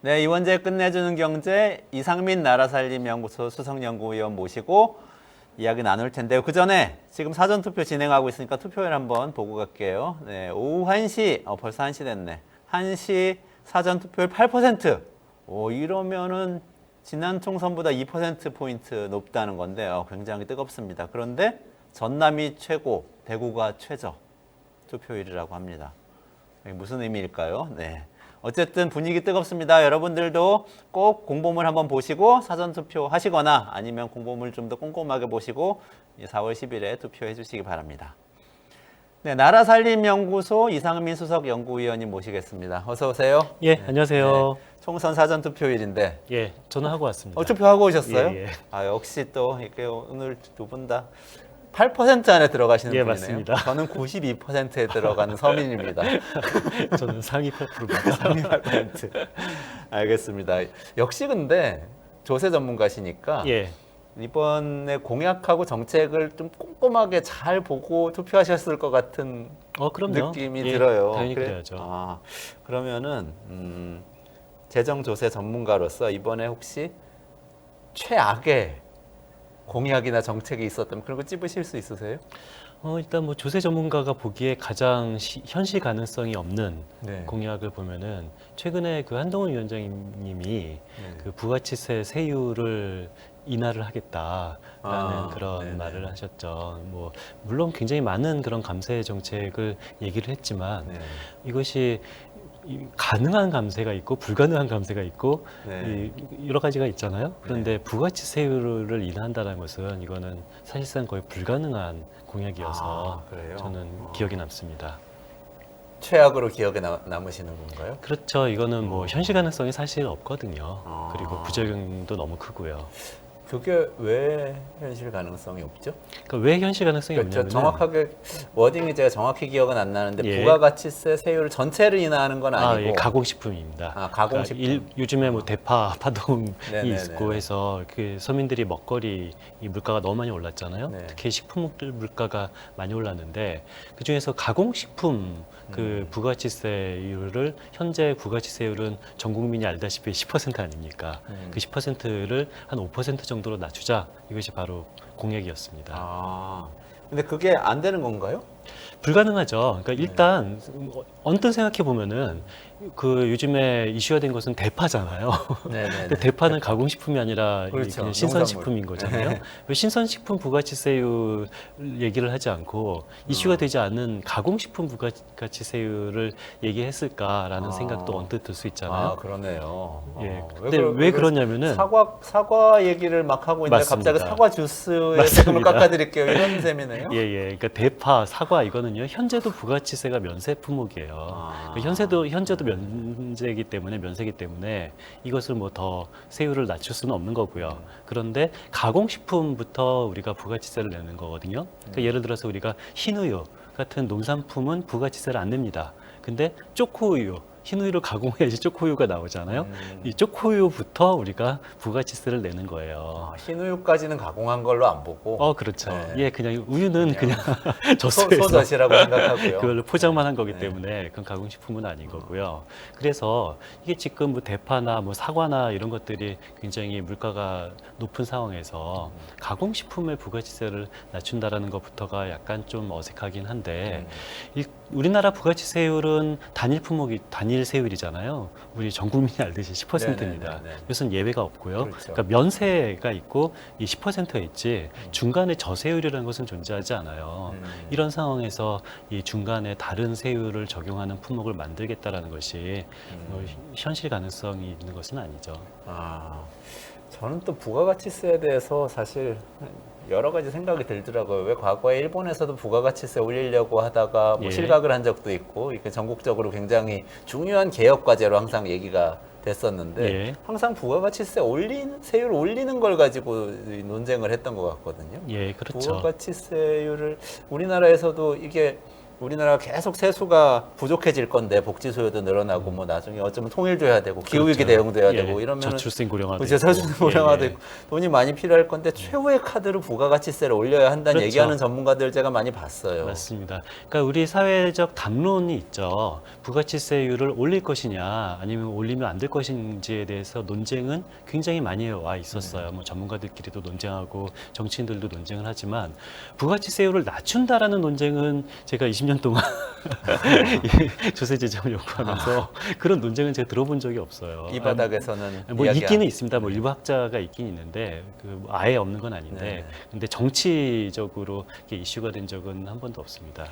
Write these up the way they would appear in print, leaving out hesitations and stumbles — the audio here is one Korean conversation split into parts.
네, 이원재 끝내주는 경제 이상민 나라살림연구소 수석연구위원 모시고 이야기 나눌 텐데요. 그 전에 지금 사전투표 진행하고 있으니까 투표율 한번 보고 갈게요. 네, 오후 1시, 벌써 1시 됐네. 1시 사전투표율 8%. 이러면은 지난 총선보다 2%포인트 높다는 건데 굉장히 뜨겁습니다. 그런데 전남이 최고, 대구가 최저 투표율이라고 합니다. 이게 무슨 의미일까요? 네. 어쨌든 분위기 뜨겁습니다. 여러분들도 꼭 공보물 한번 보시고 사전투표 하시거나 아니면 공보물 좀 더 꼼꼼하게 보시고 4월 10일에 투표해 주시기 바랍니다. 네, 나라살림연구소 이상민 수석연구위원님 모시겠습니다. 어서 오세요. 예, 안녕하세요. 네, 총선 사전투표일인데 예, 저는 하고 왔습니다. 투표하고 오셨어요? 예, 예. 역시 또 이렇게 오늘 두 분 다 8% 안에 들어가시는 예, 분이네요. 맞습니다. 저는 92%에 들어가는 서민입니다. 저는 상위 8%입니다. 상위 8%. 알겠습니다. 역시 근데 조세 전문가시니까 예, 이번에 공약하고 정책을 좀 꼼꼼하게 잘 보고 투표하셨을 것 같은 그럼요. 느낌이 예, 들어요. 당연히 그래야죠. 그러면은 재정 조세 전문가로서 이번에 혹시 최악의 공약이나 정책이 있었다면 그런 거 찝으실 수 있으세요? 일단 뭐 조세 전문가가 보기에 가장 현실 가능성이 없는 네. 공약을 보면은 최근에 그 한동훈 위원장님이 그 부가치세 세율을 인하를 하겠다라는 그런 네네. 말을 하셨죠. 뭐 물론 굉장히 많은 그런 감세 정책을 얘기를 했지만 네. 이것이 가능한 감세가 있고 불가능한 감세가 있고 네. 여러 가지가 있잖아요. 그런데 부가치세율을 인하한다는 것은 이거는 사실상 거의 불가능한 공약이어서 그래요? 저는 기억에 남습니다. 최악으로 기억에 남으시는 건가요? 그렇죠. 이거는 뭐 현실 가능성이 사실 없거든요. 아. 그리고 부작용도 너무 크고요. 그게 왜 현실 가능성이 없죠? 그러니까 왜 현실 가능성이 그렇죠. 없냐면 정확하게 워딩이 제가 정확히 기억은 안 나는데 예. 부가가치세 세율 전체를 인하하는 건 아니고 예, 가공식품입니다. 가공식품. 그러니까 요즘에 뭐 대파 파동이 네네네네. 있고 해서 그 서민들이 먹거리 이 물가가 너무 많이 올랐잖아요. 네. 특히 식품들 물가가 많이 올랐는데 그 중에서 가공식품 그 부가치세율을 현재 부가치세율은 전 국민이 알다시피 10% 아닙니까? 그 10%를 한 5% 정도로 낮추자 이것이 바로 공약이었습니다. 근데 그게 안 되는 건가요? 불가능하죠. 그러니까 일단 언뜻 생각해 보면은 그 요즘에 이슈가 된 것은 대파잖아요. 근데 대파는 가공식품이 아니라 그렇죠. 그냥 신선식품인 거잖아요. 왜 신선식품 부가치세율 얘기를 하지 않고 이슈가 되지 않은 가공식품 부가치세율을 얘기했을까라는 생각도 언뜻 들 수 있잖아요. 그러네요. 예. 근데 왜 그러냐면은 사과 얘기를 막 하고 있는데 맞습니다. 갑자기 사과 주스에 맞습니다. 세금을 깎아드릴게요 이런 셈이네요. 예. 그러니까 대파, 사과 이거는요 현재도 부가치세가 면세 품목이에요. 현재도 면세이기 때문에 이것을 뭐 더 세율을 낮출 수는 없는 거고요. 그런데 가공식품부터 우리가 부가치세를 내는 거거든요. 그러니까 예를 들어서 우리가 흰우유 같은 농산품은 부가치세를 안 냅니다. 근데 초코우유 흰우유를 가공해야지 초코우유가 나오잖아요. 이 초코우유부터 우리가 부가치세를 내는 거예요. 흰우유까지는 가공한 걸로 안 보고. 그렇죠. 네. 예, 그냥 우유는 그냥 젖소에서 소젖이라고 생각하고요. 그걸로 포장만 한 거기 때문에 그건 가공식품은 아닌 거고요. 그래서 이게 지금 뭐 대파나 뭐 사과나 이런 것들이 굉장히 물가가 높은 상황에서 가공식품의 부가치세를 낮춘다라는 것부터가 약간 좀 어색하긴 한데 우리나라 부가치세율은 단일 세율이잖아요. 우리 전 국민이 알듯이 10%입니다. 네네네네. 이것은 예외가 없고요. 그렇죠. 그러니까 면세가 있고 이 10%가 있지 중간에 저세율이라는 것은 존재하지 않아요. 이런 상황에서 이 중간에 다른 세율을 적용하는 품목을 만들겠다라는 것이 뭐 현실 가능성이 있는 것은 아니죠. 저는 또 부가가치세에 대해서 사실 여러 가지 생각이 들더라고요. 왜 과거에 일본에서도 부가가치세 올리려고 하다가 뭐 예. 실각을 한 적도 있고 이렇게 전국적으로 굉장히 중요한 개혁 과제로 항상 얘기가 됐었는데 예. 항상 부가가치세 세율 올리는 걸 가지고 논쟁을 했던 것 같거든요. 예, 그렇죠. 부가가치세율을 우리나라에서도 이게 우리나라가 계속 세수가 부족해질 건데 복지 수요도 늘어나고 뭐 나중에 어쩌면 통일돼야 되고 기후위기 그렇죠. 대응도 해야 예, 되고 이러면 저출생 고령화도 그렇죠. 있고. 저출생 고령화도 예, 있고 돈이 많이 필요할 건데 최후의 카드로 부가가치세를 올려야 한다는 그렇죠. 얘기하는 전문가들 제가 많이 봤어요. 맞습니다. 그러니까 우리 사회적 담론이 있죠. 부가치세율을 올릴 것이냐 아니면 올리면 안 될 것인지에 대해서 논쟁은 굉장히 많이 와 있었어요. 뭐 전문가들끼리도 논쟁하고 정치인들도 논쟁을 하지만 부가치세율을 낮춘다라는 논쟁은 제가 20년 동안 조세 제정을 연구하면서 그런 논쟁은 제가 들어본 적이 없어요. 이 바닥에서는 뭐 이야기 있기는 안- 있습니다. 뭐 일부 학자가 있긴 있는데 그 아예 없는 건 아닌데 네. 근데 정치적으로 이게 이슈가 된 적은 한 번도 없습니다.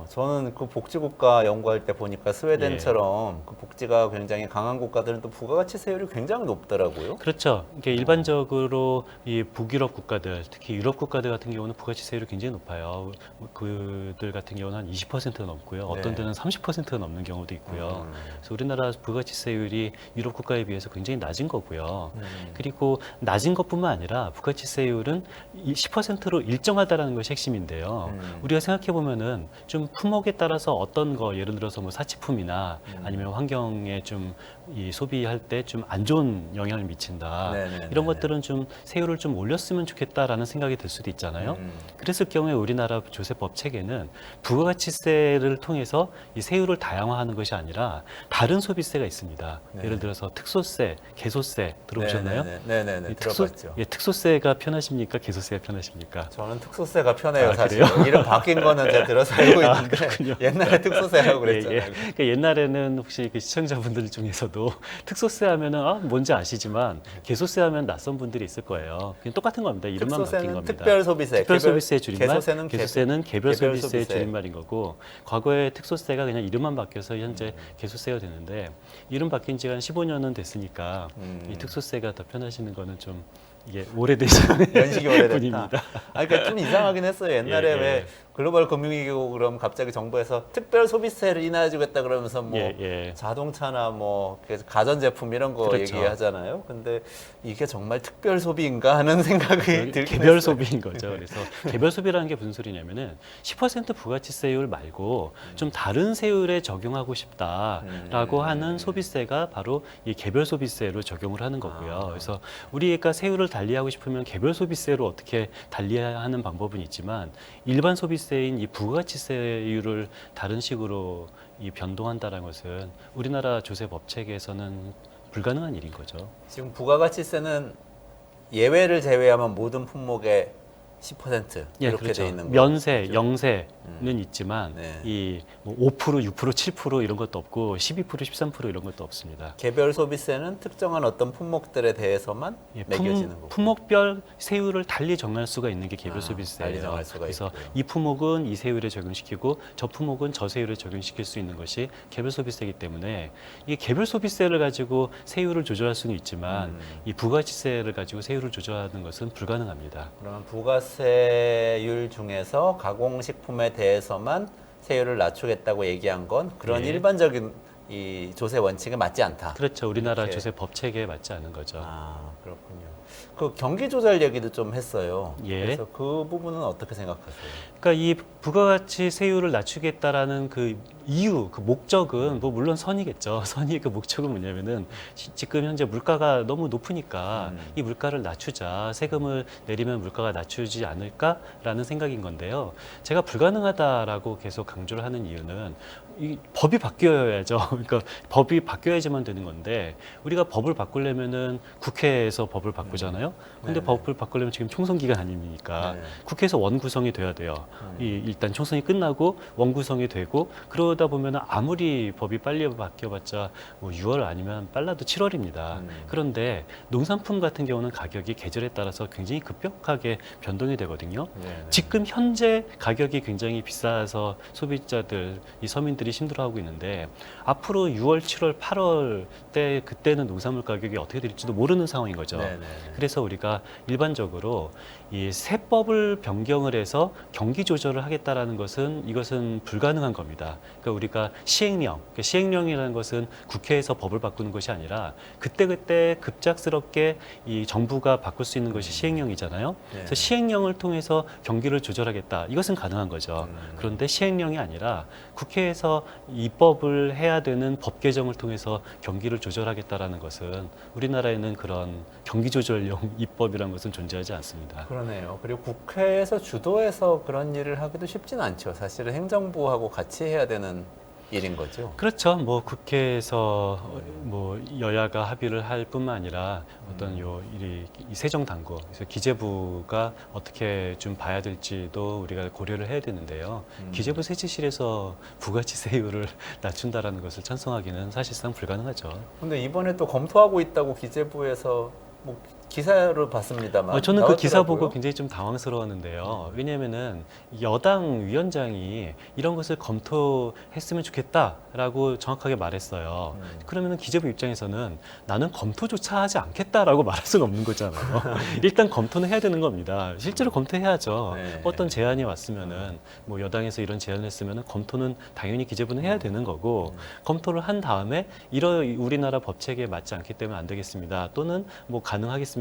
저는 그 복지국가 연구할 때 보니까 예. 스웨덴처럼 그 복지가 굉장히 강한 국가들은 또 부가가치세율이 굉장히 높더라고요. 그렇죠. 이게 일반적으로 이 북유럽 국가들, 특히 유럽 국가들 같은 경우는 부가치세율이 굉장히 높아요. 그들 같은 경우는 한 20%가 넘고요. 어떤 네. 데는 30%가 넘는 경우도 있고요. 음. 그래서 우리나라 부가치세율이 유럽 국가에 비해서 굉장히 낮은 거고요. 음. 그리고 낮은 것뿐만 아니라 부가치세율은 10%로 일정하다라는 것이 핵심인데요. 우리가 생각해 보면은 좀 품목에 따라서 어떤 거 예를 들어서 뭐 사치품이나 아니면 환경에 좀 이 소비할 때 좀 안 좋은 영향을 미친다. 네네네. 이런 것들은 좀 세율을 좀 올렸으면 좋겠다라는 생각이 들 수도 있잖아요. 그랬을 경우에 우리나라 조세법 체계는 부가가치세를 통해서 이 세율을 다양화하는 것이 아니라 다른 소비세가 있습니다. 네. 예를 들어서 특소세, 개소세 들어보셨나요? 네네네. 이 들어봤죠. 특소세가 편하십니까? 개소세가 편하십니까? 저는 특소세가 편해요, 아, 사실. 그래요? 이름 바뀐 거는 제가 들어서 알고 아, 있는데 그렇군요. 옛날에 특소세라고 그랬잖아요. 예, 예. 그러니까 옛날에는 혹시 그 시청자분들 중에서도 특소세 하면은 뭔지 아시지만 개소세 하면 낯선 분들이 있을 거예요. 그냥 똑같은 겁니다. 이름만 바뀐 특소세는 겁니다. 특별소비세, 특별소비세 줄임말, 개소세는 개소세는 개별소비세 개별소비세. 줄임말인 거고 과거에 특소세가 그냥 이름만 바뀌어서 현재 개소세가 됐는데 이름 바뀐 지가 한 15년은 됐으니까 이 특소세가 더 편하시는 거는 좀 이게 오래되신 연식이 오래됐다. 분입니다. 그러니까 좀 이상하긴 했어요. 옛날에 예, 예. 왜 글로벌 금융위기고 그럼 갑자기 정부에서 특별 소비세를 인하해주겠다 그러면서 뭐 예, 예. 자동차나 뭐 가전제품 이런 거 그렇죠. 얘기하잖아요. 근데 이게 정말 특별 소비인가 하는 생각이 들긴 개별 했어요. 소비인 거죠. 그래서 개별 소비라는 게 무슨 소리냐면은 10% 부가치세율 말고 좀 다른 세율에 적용하고 싶다라고 하는 소비세가 바로 이 개별 소비세로 적용을 하는 거고요. 그래서 우리가 세율을 달리하고 싶으면 개별 소비세로 어떻게 달리하는 방법은 있지만 일반 소비세인 이 부가치세율을 다른 식으로 이 변동한다는 것은 우리나라 조세법 체계에서는 불가능한 일인 거죠. 지금 부가가치세는 예외를 제외하면 모든 품목의 10% 예, 이렇게 그렇죠. 돼 있는 거죠. 면세, 영세는 있지만 네. 이뭐 5%, 6%, 7% 이런 것도 없고 12%, 13% 이런 것도 없습니다. 개별 소비세는 특정한 어떤 품목들에 대해서만 예, 매겨지는 거고. 품목별 세율을 달리 정할 수가 있는 게 개별 달리 소비세예요. 정할 수가 그래서 있고요. 이 품목은 이 세율에 적용시키고 저 품목은 저 세율에 적용시킬 수 있는 것이 개별 소비세이기 때문에 이 개별 소비세를 가지고 세율을 조절할 수는 있지만 이 부가치세를 가지고 세율을 조절하는 것은 불가능합니다. 그러면 부가세율 중에서 가공식품에 대해서만 세율을 낮추겠다고 얘기한 건 그런 예. 일반적인 이 조세 원칙에 맞지 않다. 그렇죠. 우리나라 이렇게. 조세법 체계에 맞지 않은 거죠. 아, 그렇군요. 그 경기 조절 얘기도 좀 했어요. 예. 그래서 그 부분은 어떻게 생각하세요? 그러니까 이 부가가치 세율을 낮추겠다라는 그 이유, 그 목적은 뭐 물론 선이겠죠. 선의 그 목적은 뭐냐면은 지금 현재 물가가 너무 높으니까 이 물가를 낮추자, 세금을 내리면 물가가 낮추지 않을까라는 생각인 건데요. 제가 불가능하다라고 계속 강조를 하는 이유는 이 법이 바뀌어야죠. 그러니까 법이 바뀌어야지만 되는 건데 우리가 법을 바꾸려면은 국회에서 법을 바꾸잖아요. 근데 네네. 법을 바꾸려면 지금 총선 기간 아닙니까? 네. 국회에서 원구성이 돼야 돼요. 일단 총선이 끝나고 원구성이 되고 그러다 보면 아무리 법이 빨리 바뀌어봤자 뭐 6월 아니면 빨라도 7월입니다. 그런데 농산품 같은 경우는 가격이 계절에 따라서 굉장히 급격하게 변동이 되거든요. 네. 지금 현재 가격이 굉장히 비싸서 소비자들, 이 서민들이 힘들어하고 있는데 앞으로 6월, 7월, 8월 때 그때는 농산물 가격이 어떻게 될지도 모르는 상황인 거죠. 네. 그래서 우리가 일반적으로 이 세법을 변경을 해서 경기 조절을 하겠다라는 것은 이것은 불가능한 겁니다. 그러니까 우리가 시행령, 그러니까 시행령이라는 것은 국회에서 법을 바꾸는 것이 아니라 그때그때 급작스럽게 이 정부가 바꿀 수 있는 것이 시행령이잖아요. 그래서 시행령을 통해서 경기를 조절하겠다. 이것은 가능한 거죠. 그런데 시행령이 아니라 국회에서 입법을 해야 되는 법 개정을 통해서 경기를 조절하겠다라는 것은 우리나라에는 그런 경기조절용 입법이라는 것은 존재하지 않습니다. 그러네요. 그리고 국회에서 주도해서 그런 일을 하기도 쉽진 않죠. 사실은 행정부하고 같이 해야 되는 일인 거죠. 그렇죠. 뭐 국회에서 뭐 여야가 합의를 할 뿐만 아니라 어떤 이 세정 당국, 그래서 기재부가 어떻게 좀 봐야 될지도 우리가 고려를 해야 되는데요. 기재부 세치실에서 부가치세율을 낮춘다라는 것을 찬성하기는 사실상 불가능하죠. 근데 이번에 또 검토하고 있다고 기재부에서 뭐 기사를 봤습니다만 저는 그 기사 나왔더라고요. 보고 굉장히 좀 당황스러웠는데요. 왜냐하면은 여당 위원장이 이런 것을 검토했으면 좋겠다라고 정확하게 말했어요. 그러면은 기재부 입장에서는 나는 검토조차 하지 않겠다라고 말할 수는 없는 거잖아요. 일단 검토는 해야 되는 겁니다. 실제로 검토해야죠. 네. 어떤 제안이 왔으면은 뭐 여당에서 이런 제안을 했으면은 검토는 당연히 기재부는 해야 되는 거고 검토를 한 다음에 우리나라 법 체계에 맞지 않기 때문에 안 되겠습니다. 또는 뭐 가능하겠습니다라고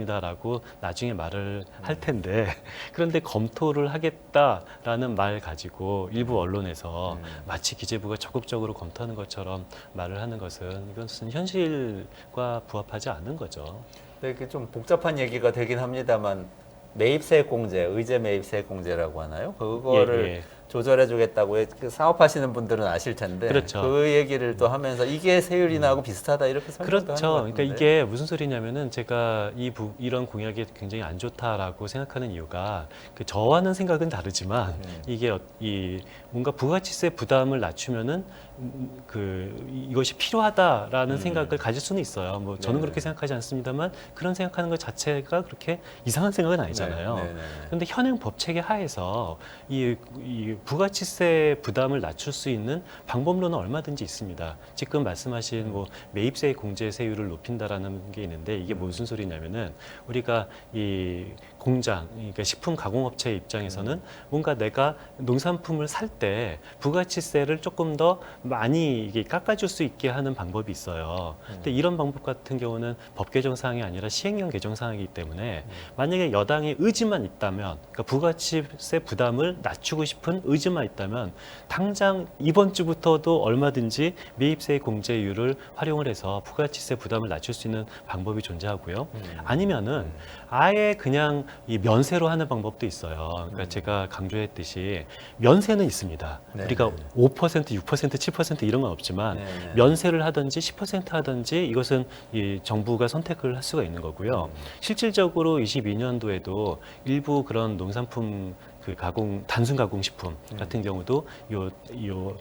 나중에 말을 할 텐데 그런데 검토를 하겠다라는 말 가지고 일부 언론에서 마치 기재부가 적극적으로 검토하는 것처럼 말을 하는 것은 이것은 현실과 부합하지 않는 거죠. 네, 이게 좀 복잡한 얘기가 되긴 합니다만 매입세액 공제, 의제 매입세액 공제라고 하나요? 그거를 예. 조절해주겠다고 그 사업하시는 분들은 아실 텐데 그렇죠. 그 얘기를 또 하면서 이게 세율 인하하고 비슷하다 이렇게 설명도 그렇죠. 하는 것 그러니까 같은데. 이게 무슨 소리냐면은 제가 이런 공약이 굉장히 안 좋다라고 생각하는 이유가 저와는 생각은 다르지만 이게 이 뭔가 부가치세 부담을 낮추면은 이것이 필요하다라는 생각을 가질 수는 있어요. 뭐 저는 네네. 그렇게 생각하지 않습니다만 그런 생각하는 것 자체가 그렇게 이상한 생각은 아니잖아요. 네, 네, 네. 그런데 현행 법 체계 하에서 이 부가치세 부담을 낮출 수 있는 방법론은 얼마든지 있습니다. 지금 말씀하신 뭐 매입세 공제 세율을 높인다라는 게 있는데 이게 무슨 소리냐면은 우리가 이 공장, 그러니까 식품 가공업체 입장에서는 뭔가 내가 농산품을 살 때 부가치세를 조금 더 많이 이게 깎아줄 수 있게 하는 방법이 있어요. 근데 이런 방법 같은 경우는 법 개정 사항이 아니라 시행령 개정 사항이기 때문에 만약에 여당의 의지만 있다면, 그러니까 부가치세 부담을 낮추고 싶은 의지만 있다면 당장 이번 주부터도 얼마든지 매입세 공제율을 활용을 해서 부가치세 부담을 낮출 수 있는 방법이 존재하고요. 아니면은 아예 그냥 이 면세로 하는 방법도 있어요. 그러니까 제가 강조했듯이 면세는 있습니다. 네. 우리가 5%, 6%, 7% 이런 건 없지만 네, 네. 면세를 하든지 10% 하든지 이것은 이 정부가 선택을 할 수가 있는 거고요. 실질적으로 22년도에도 일부 그런 농산품 단순 가공 식품 같은 경우도 요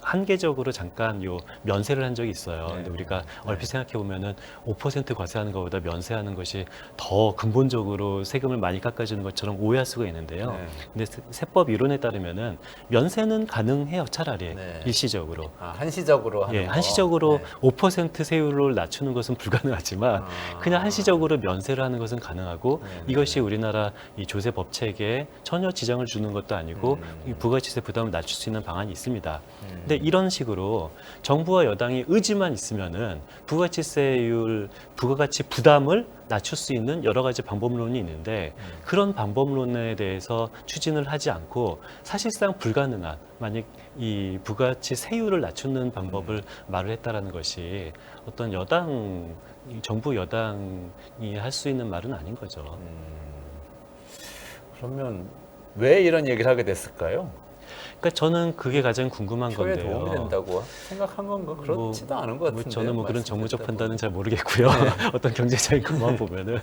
한계적으로 잠깐 면세를 한 적이 있어요. 근데 우리가 얼핏 생각해 보면은 5% 과세하는 것보다 면세하는 것이 더 근본적으로 세금을 많이 깎아주는 것처럼 오해할 수가 있는데요. 네. 근데 세법 이론에 따르면은 면세는 가능해요, 차라리 네. 일시적으로. 한시적으로 하는 예, 거. 한시적으로 네. 5% 세율을 낮추는 것은 불가능하지만 그냥 한시적으로 면세를 하는 것은 가능하고 이것이 우리나라 이 조세 법체계에 전혀 지장을 주는 것도 아니고 이 부가치세 부담을 낮출 수 있는 방안이 있습니다. 근데 이런 식으로 정부와 여당이 의지만 있으면은 부가가치 부담을 낮출 수 있는 여러 가지 방법론이 있는데 그런 방법론에 대해서 추진을 하지 않고 사실상 불가능한 만약 이 부가치 세율을 낮추는 방법을 말을 했다라는 것이 어떤 정부 여당이 할 수 있는 말은 아닌 거죠. 그러면 왜 이런 얘기를 하게 됐을까요? 그러니까 저는 그게 가장 궁금한 표에 건데요. 도움이 된다고 생각한 건가? 그렇지도 않은 것 같은데. 저는 뭐 그런 말씀 정무적 듣다 판단은 잘 모르겠고요. 어떤 경제적인 것만 보면은.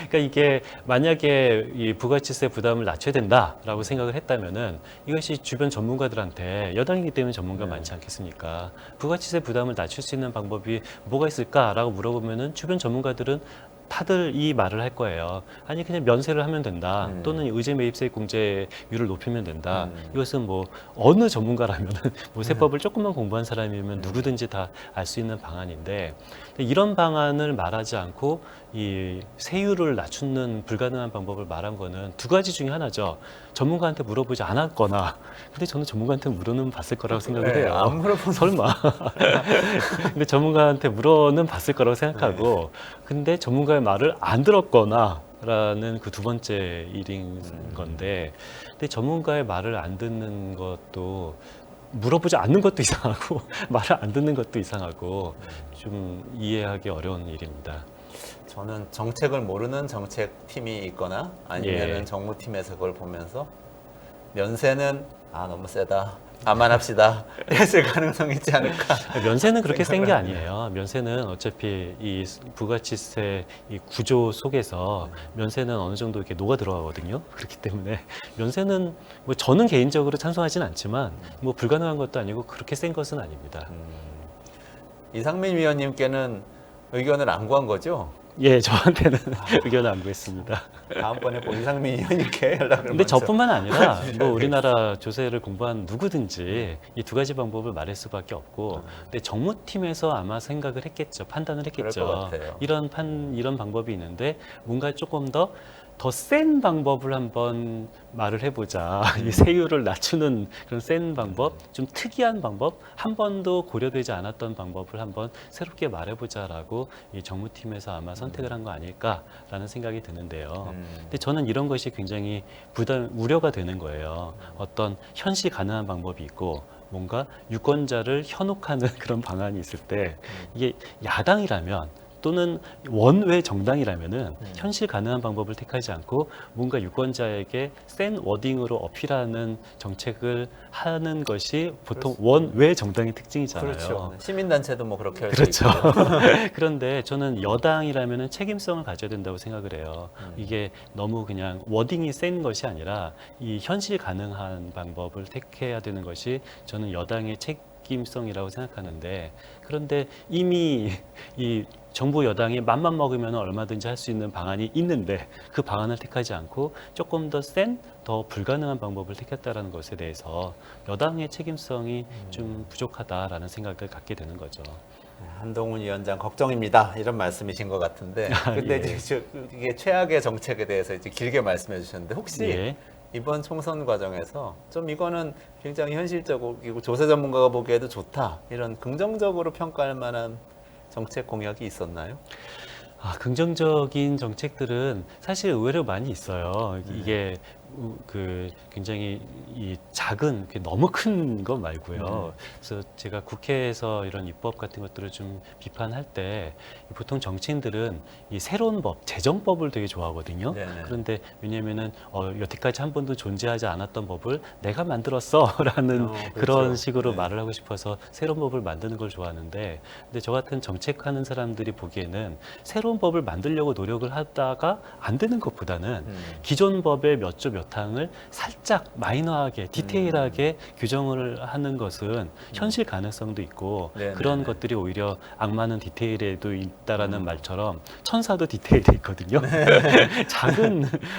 그러니까 이게 만약에 이 부가치세 부담을 낮춰야 된다라고 생각을 했다면은 이것이 주변 전문가들한테 여당이기 때문에 전문가 많지 않겠습니까? 부가치세 부담을 낮출 수 있는 방법이 뭐가 있을까라고 물어보면은 주변 전문가들은 다들 이 말을 할 거예요. 아니 그냥 면세를 하면 된다. 또는 의제 매입세 공제율을 높이면 된다. 이것은 뭐 어느 전문가라면은 뭐 세법을 조금만 공부한 사람이면 누구든지 다 알 수 있는 방안인데 이런 방안을 말하지 않고 이 세율을 낮추는 불가능한 방법을 말한 거는 두 가지 중에 하나죠. 전문가한테 물어보지 않았거나, 근데 저는 전문가한테 물어는 봤을 거라고 생각을 해요. 안 물어본 설마. 근데 전문가한테 물어는 봤을 거라고 생각하고, 근데 전문가의 말을 안 들었거나, 라는 그 두 번째 일인 건데, 근데 전문가의 말을 안 듣는 것도 물어보지 않는 것도 이상하고 말을 안 듣는 것도 이상하고 좀 이해하기 어려운 일입니다. 저는 정책을 모르는 정책팀이 있거나 아니면 예. 정무팀에서 그걸 보면서 면세는 너무 세다. 감안합시다. 했을 가능성이 있지 않을까. 면세는 그렇게 센 게 아니에요. 면세는 어차피 이 부가치세 이 구조 속에서 면세는 어느 정도 이렇게 녹아 들어가거든요. 그렇기 때문에 면세는 뭐 저는 개인적으로 찬성하진 않지만 뭐 불가능한 것도 아니고 그렇게 센 것은 아닙니다. 이상민 위원님께는 의견을 안 구한 거죠? 예, 저한테는 의견을 안 구했습니다. 다음번에 꼭 이상민 위원님께 연락을 근데 먼저. 저뿐만 아니라 뭐 우리나라 조세를 공부한 누구든지 이 두 가지 방법을 말할 수밖에 없고, 근데 정무팀에서 아마 생각을 했겠죠, 판단을 그럴 했겠죠. 것 같아요. 이런 방법이 있는데 뭔가 조금 더 센 방법을 한번 말을 해보자. 이 세율을 낮추는 그런 센 방법, 좀 특이한 방법, 한 번도 고려되지 않았던 방법을 한번 새롭게 말해보자라고 이 정무팀에서 아마 선택을 한 거 아닐까라는 생각이 드는데요. 근데 저는 이런 것이 굉장히 우려가 되는 거예요. 어떤 현실 가능한 방법이 있고 뭔가 유권자를 현혹하는 그런 방안이 있을 때 이게 야당이라면 또는 원외 정당이라면은 현실 가능한 방법을 택하지 않고 뭔가 유권자에게 센 워딩으로 어필하는 정책을 하는 것이 보통 원외 정당의 특징이잖아요. 그렇죠. 시민단체도 뭐 그렇게 할 수 그렇죠. 있고요. 그런데 저는 여당이라면은 책임성을 가져야 된다고 생각을 해요. 이게 너무 그냥 워딩이 센 것이 아니라 이 현실 가능한 방법을 택해야 되는 것이 저는 여당의 책임성이라고 생각하는데, 그런데 이미 이 정부 여당이 맘만 먹으면 얼마든지 할 수 있는 방안이 있는데 그 방안을 택하지 않고 조금 더 센, 더 불가능한 방법을 택했다라는 것에 대해서 여당의 책임성이 좀 부족하다라는 생각을 갖게 되는 거죠. 한동훈 위원장 걱정입니다. 이런 말씀이신 것 같은데. 근데 예. 이제 이게 최악의 정책에 대해서 이제 길게 말씀해 주셨는데 혹시 예. 이번 총선 과정에서 좀 이거는 굉장히 현실적이고 조세 전문가가 보기에도 좋다. 이런 긍정적으로 평가할 만한 정책 공약이 있었나요? 긍정적인 정책들은 사실 의외로 많이 있어요. 이게 그 굉장히 이 작은 너무 큰 것 말고요. 그래서 제가 국회에서 이런 입법 같은 것들을 좀 비판할 때 보통 정치인들은 이 새로운 법, 제정법을 되게 좋아하거든요. 네네. 그런데 왜냐면은 여태까지 한 번도 존재하지 않았던 법을 내가 만들었어라는 그렇죠. 그런 식으로 네. 말을 하고 싶어서 새로운 법을 만드는 걸 좋아하는데, 근데 저 같은 정책하는 사람들이 보기에는 새로운 법을 만들려고 노력을 하다가 안 되는 것보다는 기존 법의 몇 조 몇 항을 살짝 마이너하게 디테일하게 규정을 하는 것은 현실 가능성도 있고, 네네네. 그런 것들이 오히려 악마는 디테일에도 있다라는 말처럼 천사도 디테일에 있거든요.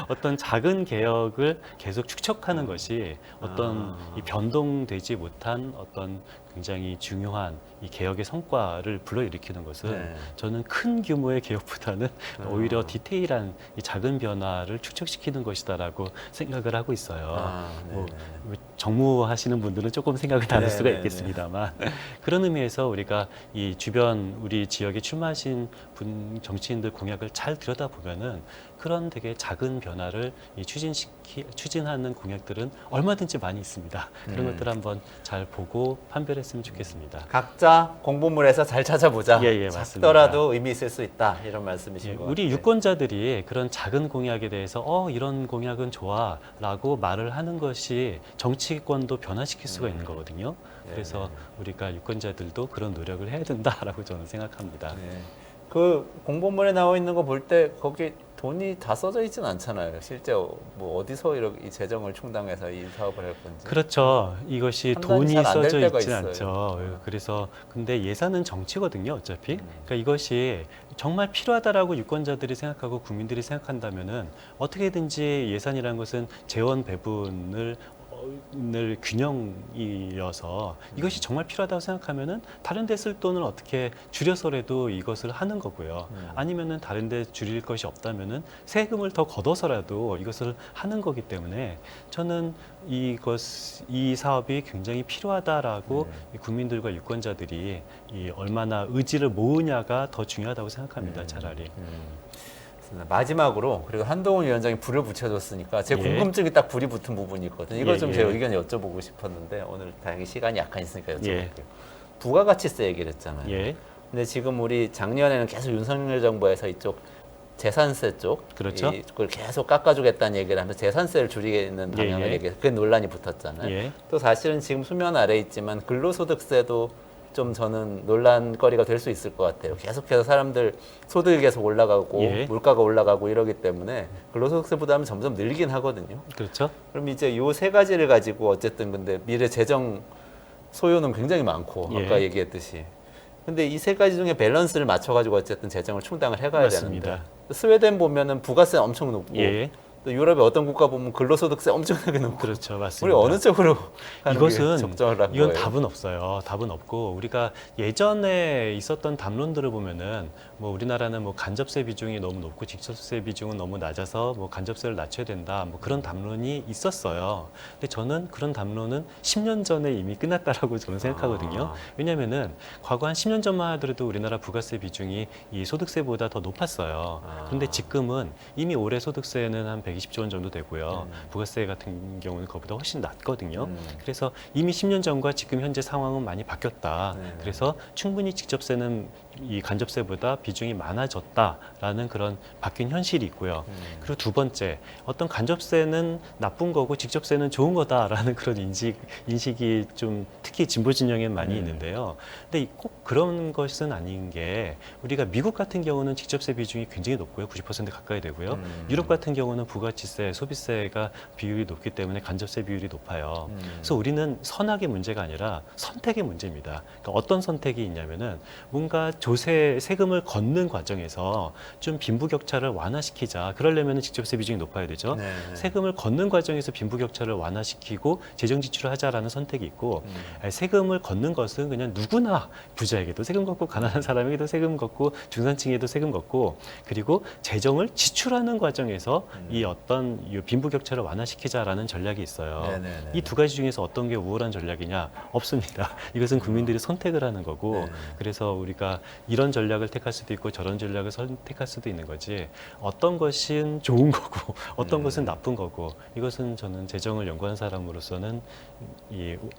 어떤 작은 개혁을 계속 축적하는 것이 어떤 이 변동되지 못한 어떤 굉장히 중요한 이 개혁의 성과를 불러일으키는 것은 네. 저는 큰 규모의 개혁보다는 오히려 디테일한 이 작은 변화를 축적시키는 것이다라고 생각을 하고 있어요. 뭐 정무하시는 분들은 조금 생각을 다를 수가 네네네. 있겠습니다만 그런 의미에서 우리가 이 주변 우리 지역에 출마하신 정치인들 공약을 잘 들여다보면은 그런 되게 작은 변화를 추진하는 공약들은 얼마든지 많이 있습니다. 그런 것들 한번 잘 보고 판별했으면 좋겠습니다. 각자 공부물에서 잘 찾아보자. 예, 맞습니다. 작더라도 의미 있을 수 있다. 이런 말씀이신 것 우리 같아요. 유권자들이 그런 작은 공약에 대해서 이런 공약은 좋아라고 말을 하는 것이 정치권도 변화시킬 수가 있는 거거든요. 그래서 우리가 유권자들도 그런 노력을 해야 된다라고 저는 생각합니다. 네. 그 공보물에 나와 있는 거 볼 때 거기 돈이 다 써져 있진 않잖아요. 실제 뭐 어디서 이렇게 이 재정을 충당해서 이 사업을 할 건지. 그렇죠. 이것이 판단이 돈이 잘안될 써져 때가 있지 있어요. 않죠. 그래서 근데 예산은 정치거든요, 어차피. 그러니까 이것이 정말 필요하다라고 유권자들이 생각하고 국민들이 생각한다면은 어떻게든지 예산이라는 것은 재원 배분을 균형이어서 이것이 정말 필요하다고 생각하면은 다른 데 쓸 돈을 어떻게 줄여서라도 이것을 하는 거고요. 아니면은 다른 데 줄일 것이 없다면은 세금을 더 걷어서라도 이것을 하는 거기 때문에 저는 이 사업이 굉장히 필요하다라고 이 국민들과 유권자들이 이 얼마나 의지를 모으냐가 더 중요하다고 생각합니다. 차라리. 마지막으로 그리고 한동훈 위원장이 불을 붙여줬으니까 제 예. 궁금증이 딱 불이 붙은 부분이 있거든요. 이걸 예, 좀 예. 제 의견 여쭤보고 싶었는데 오늘 다행히 시간이 약간 있으니까 여쭤볼게요. 예. 부가가치세 얘기를 했잖아요. 예. 근데 지금 우리 작년에는 계속 윤석열 정부에서 이쪽 재산세 쪽 그렇죠. 이걸 계속 깎아주겠다는 얘기를 하면서 재산세를 줄이는 방향을 예. 얘기해서 그 논란이 붙었잖아요. 예. 또 사실은 지금 수면 아래 있지만 근로소득세도 좀 저는 논란거리가 될 수 있을 것 같아요. 계속해서 사람들 소득이 계속 올라가고 예. 물가가 올라가고 이러기 때문에 근로소득세 부담이 점점 늘긴 하거든요. 그렇죠. 그럼 이제 요 세 가지를 가지고 어쨌든 근데 미래 재정 소요는 굉장히 많고 예. 아까 얘기했듯이. 근데 이 세 가지 중에 밸런스를 맞춰가지고 어쨌든 재정을 충당을 해가야 맞습니다. 되는데 스웨덴 보면은 부가세 엄청 높고 예. 또 유럽의 어떤 국가 보면 근로소득세 엄청나게 높고 그렇죠. 우리 맞습니다. 어느 쪽으로 가는 게 이것은 적절한 이건 거예요? 답은 없어요. 답은 없고 우리가 예전에 있었던 담론들을 보면은 뭐 우리나라는 뭐 간접세 비중이 너무 높고 직접세 비중은 너무 낮아서 뭐 간접세를 낮춰야 된다. 뭐 그런 담론이 있었어요. 근데 저는 그런 담론은 10년 전에 이미 끝났다라고 저는 생각하거든요. 왜냐면은 과거 한 10년 전만 하더라도 우리나라 부가세 비중이 이 소득세보다 더 높았어요. 그런데 지금은 이미 올해 소득세는 한 120조 원 정도 되고요. 부가세 같은 경우는 그보다 훨씬 낮거든요. 그래서 이미 10년 전과 지금 현재 상황은 많이 바뀌었다. 그래서 충분히 직접세는 이 간접세보다 비중이 많아졌다라는 그런 바뀐 현실이 있고요. 그리고 두 번째, 어떤 간접세는 나쁜 거고 직접세는 좋은 거다라는 그런 인식이 좀 특히 진보 진영에 많이 있는데요. 근데 꼭 그런 것은 아닌 게 우리가 미국 같은 경우는 직접세 비중이 굉장히 높고요. 90% 가까이 되고요. 유럽 같은 경우는 부가치세, 소비세가 비율이 높기 때문에 간접세 비율이 높아요. 그래서 우리는 선악의 문제가 아니라 선택의 문제입니다. 그러니까 어떤 선택이 있냐면은 뭔가 세금을 걷는 과정에서 좀 빈부격차를 완화시키자. 그러려면 직접세 비중이 높아야 되죠. 네. 세금을 걷는 과정에서 빈부격차를 완화시키고 재정 지출을 하자라는 선택이 있고 세금을 걷는 것은 그냥 누구나 부자에게도 세금 걷고 가난한 사람에게도 세금 걷고 중산층에도 세금 걷고 그리고 재정을 지출하는 과정에서 이 어떤 이 빈부격차를 완화시키자라는 전략이 있어요. 네네네. 이 두 가지 중에서 어떤 게 우월한 전략이냐? 없습니다. 이것은 국민들이 선택을 하는 거고 그래서 우리가 이런 전략을 택할 수도 있고 저런 전략을 선택할 수도 있는 거지 어떤 것은 좋은 거고 어떤 것은 나쁜 거고 이것은 저는 재정을 연구한 사람으로서는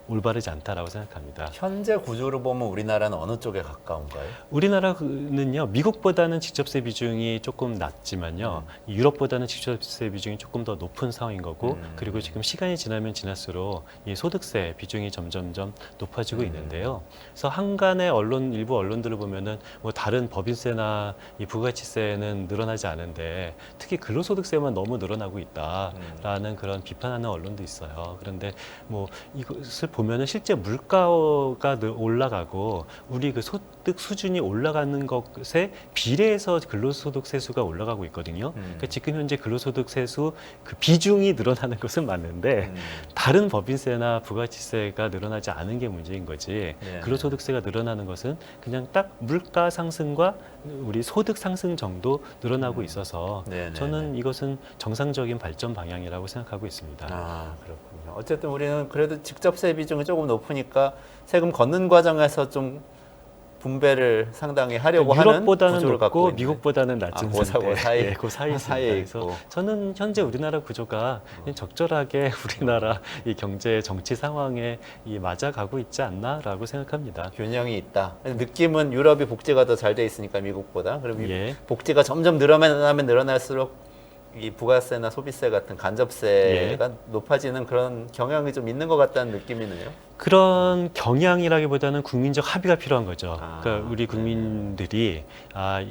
올바르지 않다라고 생각합니다. 현재 구조로 보면 우리나라는 어느 쪽에 가까운가요? 우리나라는요 미국보다는 직접세 비중이 조금 낮지만요 유럽보다는 직접세 비중이 조금 더 높은 상황인 거고 그리고 지금 시간이 지나면 지날수록 이 소득세 비중이 점점점 높아지고 있는데요. 그래서 한간의 일부 언론들을 보면은 뭐 다른 법인세나 이 부가치세는 늘어나지 않은데 특히 근로소득세만 너무 늘어나고 있다라는 그런 비판하는 언론도 있어요. 그런데 뭐 이것을 보면은 실제 물가가 올라가고 우리 그 소득 수준이 올라가는 것에 비례해서 근로소득 세수가 올라가고 있거든요. 그러니까 지금 현재 근로소득 세수 그 비중이 늘어나는 것은 맞는데 다른 법인세나 부가치세가 늘어나지 않은 게 문제인 거지. 근로소득세가 늘어나는 것은 그냥 딱 물가 상승과 우리 소득 상승 정도 늘어나고 있어서 저는 이것은 정상적인 발전 방향이라고 생각하고 있습니다. 아, 그렇군요. 어쨌든 우리는 그래도 직접세 비중이 조금 높으니까 세금 걷는 과정에서 좀 분배를 상당히 하려고 하는 유럽보다는 구조를 갖고 높고 있네. 미국보다는 낮은 그 사이. 예, 그 사이에 사이에 있습니다. 있고. 그래서 저는 현재 우리나라 구조가 그냥 적절하게 우리나라 이 경제 정치 상황에 맞아가고 있지 않나라고 생각합니다. 균형이 있다. 느낌은 유럽이 복지가 더 잘 돼 있으니까 미국보다. 그리고 예. 복지가 점점 늘어나면 늘어날수록 이 부가세나 소비세 같은 간접세가 높아지는 그런 경향이 좀 있는 것 같다는 느낌이네요. 그런 경향이라기보다는 국민적 합의가 필요한 거죠. 아, 그러니까 우리 국민들이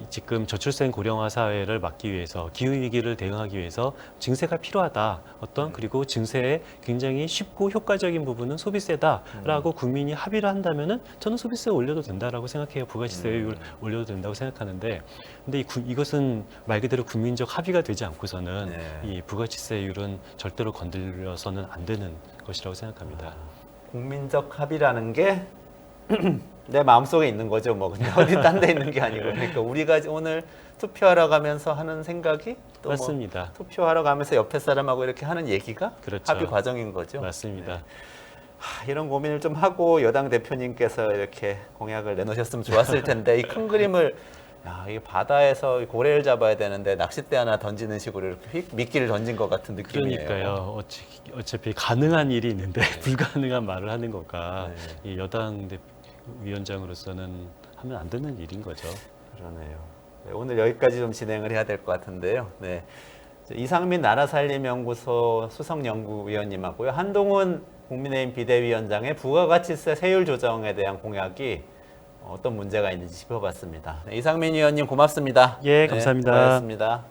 지금 저출생 고령화 사회를 막기 위해서 기후 위기를 대응하기 위해서 증세가 필요하다. 그리고 증세에 굉장히 쉽고 효과적인 부분은 소비세다라고 국민이 합의를 한다면은 저는 소비세 올려도 된다라고 생각해요. 부가치세율 올려도 된다고 생각하는데, 근데 이것은 말 그대로 국민적 합의가 되지 않고서는 네. 이 부가치세율은 절대로 건드려서는 안 되는 것이라고 생각합니다. 국민적 합의라는 게 내 마음속에 있는 거죠. 뭐 근데 어디 딴 데 있는 게 아니고 그러니까 우리가 오늘 투표하러 가면서 하는 생각이 또 뭐 맞습니다. 투표하러 가면서 옆에 사람하고 이렇게 하는 얘기가 그렇죠. 합의 과정인 거죠. 맞습니다. 네. 이런 고민을 좀 하고 여당 대표님께서 이렇게 공약을 내놓으셨으면 좋았을 텐데 이 큰 그림을 이 바다에서 고래를 잡아야 되는데 낚싯대 하나 던지는 식으로 이렇게 휙 미끼를 던진 것 같은 느낌이에요. 그러니까요. 어차피 가능한 일이 있는데 불가능한 말을 하는 거가 이 여당 위원장으로서는 하면 안 되는 일인 거죠. 그러네요. 네, 오늘 여기까지 좀 진행을 해야 될 것 같은데요. 네. 이상민 나라살림연구소 수석연구위원님하고요. 한동훈 국민의힘 비대위원장의 부가가치세 세율 조정에 대한 공약이 어떤 문제가 있는지 짚어봤습니다. 네, 이상민 위원님 고맙습니다. 예, 감사합니다. 네, 수고하셨습니다.